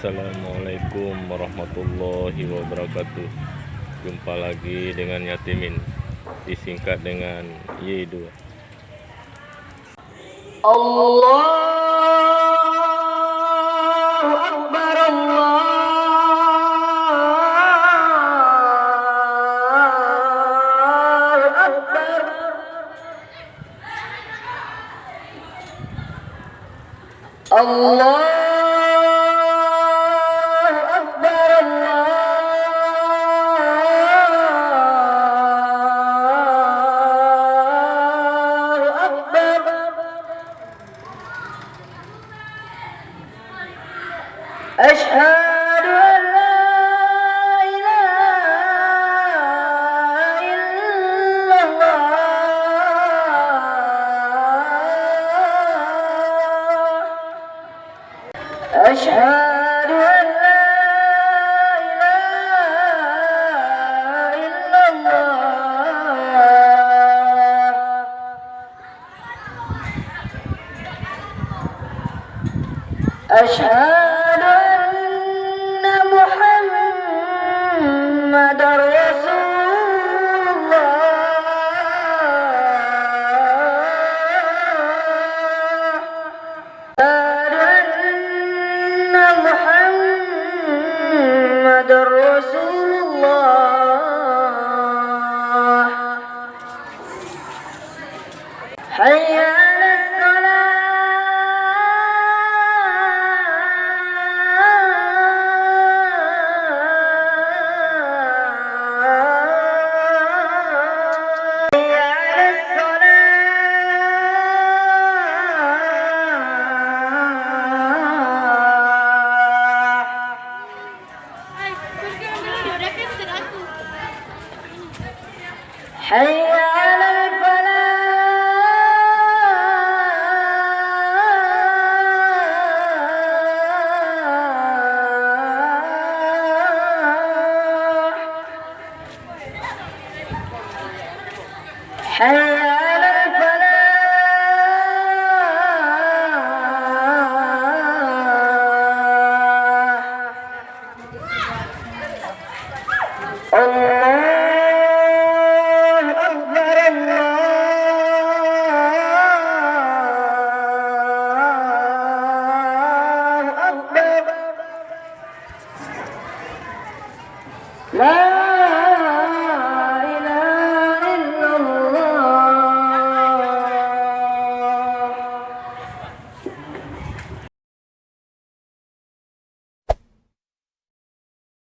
Assalamualaikum warahmatullahi wabarakatuh. Jumpa lagi dengan Yatimin, disingkat dengan Y2. Allahu Akbar, Allahu Akbar. Allahu Akbar, Allahu Akbar. أشهد أن لا إله إلا الله. أشهد أن لا إله إلا الله. أشهد أن محمدا رسول الله. أشهد أن محمدا رسول الله. حي على حي على الفلاح. حي